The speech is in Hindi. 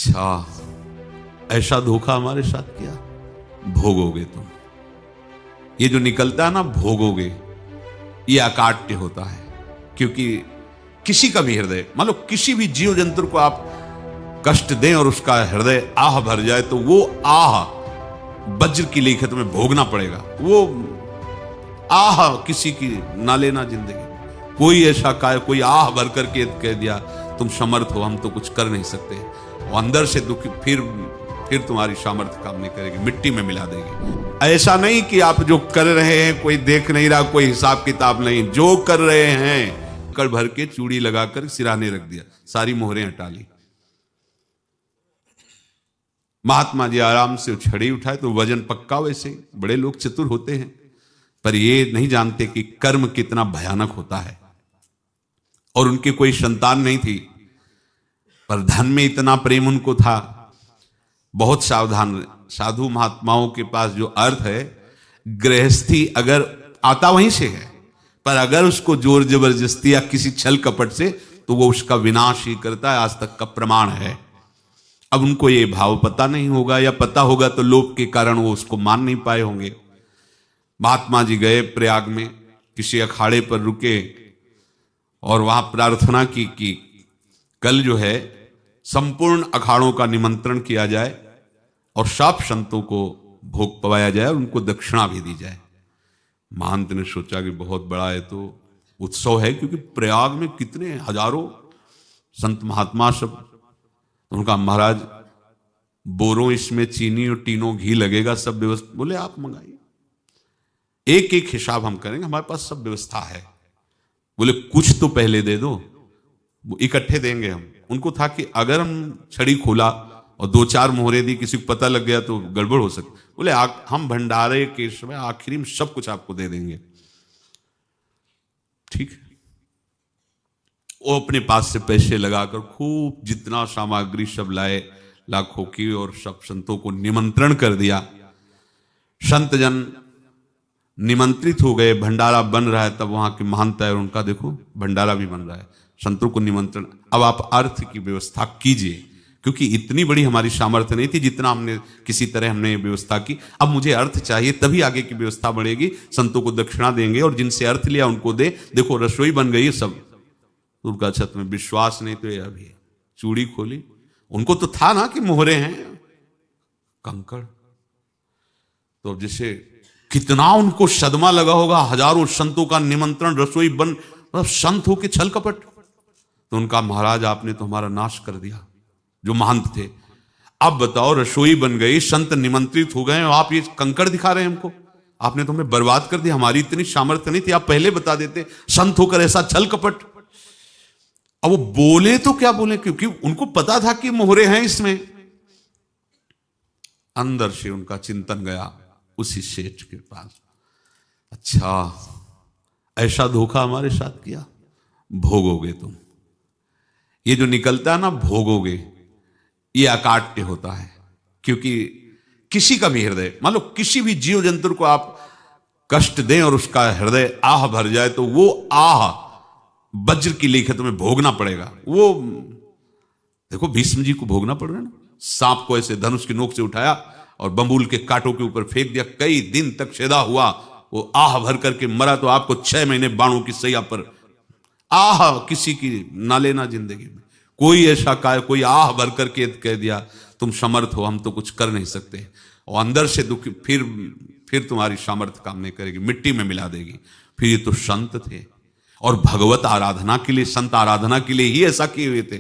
अच्छा, ऐसा धोखा हमारे साथ किया, भोगोगे तुम। ये जो निकलता है ना भोगोगे, ये अकाट्य होता है। क्योंकि किसी का भी हृदय, मान लो किसी भी जीव जंतु को आप कष्ट दें और उसका हृदय आह भर जाए, तो वो आह वज्र की लेखे तुम्हें भोगना पड़ेगा। वो आह किसी की ना लेना जिंदगी। कोई ऐसा कोई आह भर करके कह दिया तुम समर्थ हो, हम तो कुछ कर नहीं सकते, वो अंदर से दुखी, फिर तुम्हारी सामर्थ्य काम नहीं करेगी, मिट्टी में मिला देगी। ऐसा नहीं कि आप जो कर रहे हैं कोई देख नहीं रहा, कोई हिसाब किताब नहीं, जो कर रहे हैं कड़ भर के चूड़ी लगाकर सिराने रख दिया, सारी मोहरें हटा ली। महात्मा जी आराम से छड़ी उठाए तो वजन पक्का। वैसे बड़े लोग चतुर होते हैं, पर ये नहीं जानते कि कर्म कितना भयानक होता है। और उनकी कोई संतान नहीं थी, पर धन में इतना प्रेम उनको था। बहुत सावधान, साधु महात्माओं के पास जो अर्थ है, गृहस्थी अगर आता वहीं से है, पर अगर उसको जोर जबरदस्ती या किसी छल कपट से, तो वो उसका विनाश ही करता है। आज तक का प्रमाण है। अब उनको ये भाव पता नहीं होगा, या पता होगा तो लोभ के कारण वो उसको मान नहीं पाए होंगे। महात्मा जी गए प्रयाग में, किसी अखाड़े पर रुके और वहां प्रार्थना की कि कल जो है संपूर्ण अखाड़ों का निमंत्रण किया जाए और सब संतों को भोग पवाया जाए और उनको दक्षिणा भी दी जाए। महंत ने सोचा कि बहुत बड़ा है तो उत्सव है, क्योंकि प्रयाग में कितने हजारों संत महात्मा सब। तो उनका महाराज बोरों इसमें चीनी और टीनों घी लगेगा, सब व्यवस्था। बोले आप मंगाइए, एक एक हिसाब हम करेंगे, हमारे पास सब व्यवस्था है। बोले कुछ तो पहले दे दो, वो इकट्ठे देंगे हम। उनको था कि अगर हम छड़ी खोला और दो चार मोहरे दी, किसी को पता लग गया तो गड़बड़ हो सकती। बोले हम भंडारे के समय आखिरी में सब कुछ आपको दे देंगे। ठीक, वो अपने पास से पैसे लगाकर खूब जितना सामग्री सब लाए, लाखों की, और सब संतों को निमंत्रण कर दिया। संत जन निमंत्रित हो गए, भंडारा बन रहा है। तब वहां के महंत है, उनका देखो भंडारा भी बन रहा है, संतों को निमंत्रण। अब आप अर्थ की व्यवस्था कीजिए, क्योंकि इतनी बड़ी हमारी सामर्थ्य नहीं थी जितना हमने किसी तरह हमने व्यवस्था की। अब मुझे अर्थ चाहिए, तभी आगे की व्यवस्था बढ़ेगी। संतों को दक्षिणा देंगे और जिनसे अर्थ लिया उनको दे। देखो रसोई बन गई है सब। उनका छत में विश्वास नहीं तो ये अभी चूड़ी खोली। उनको तो था ना कि मोहरे हैं कंकड़। तो जैसे कितना उनको सदमा लगा होगा, हजारों संतों का निमंत्रण, रसोई बन, मतलब संत हो के छल कपट। तो उनका महाराज आपने तो हमारा नाश कर दिया, जो महंत थे। अब बताओ रसोई बन गई, संत निमंत्रित हो गए, और आप ये कंकड़ दिखा रहे हैं हमको। आपने तो हमें बर्बाद कर दिया, हमारी इतनी सामर्थ्य नहीं थी, आप पहले बता देते। संत होकर ऐसा छल कपट। अब वो बोले तो क्या बोले, क्योंकि उनको पता था कि मोहरे हैं इसमें। अंदर से उनका चिंतन गया उसी सेठ के पास। अच्छा, ऐसा धोखा हमारे साथ किया, भोगोगे तुम। ये जो निकलता है ना भोगोगे, ये अकाट्य होता है। क्योंकि किसी का भी हृदय, मान लो किसी भी जीव जंतु को आप कष्ट दें और उसका हृदय आह भर जाए, तो वो आह वज्र की लेखे तुम्हें भोगना पड़ेगा। वो देखो भीष्म जी को भोगना पड़ रहा है ना। सांप को ऐसे धनुष की नोक से उठाया और बंबूल के कांटों के ऊपर फेंक दिया, कई दिन तक छेदा हुआ, वो आह भर करके मरा। तो आपको 6 महीने बाणों की सैया पर आह किसी की ना लेना जिंदगी में। कोई ऐसा कोई आह भर करके कह दिया तुम समर्थ हो, हम तो कुछ कर नहीं सकते, और अंदर से दुखी, फिर तुम्हारी सामर्थ्य काम नहीं करेगी, मिट्टी में मिला देगी। फिर ये तो संत थे, और भगवत आराधना के लिए, संत आराधना के लिए ही ऐसा किए हुए थे।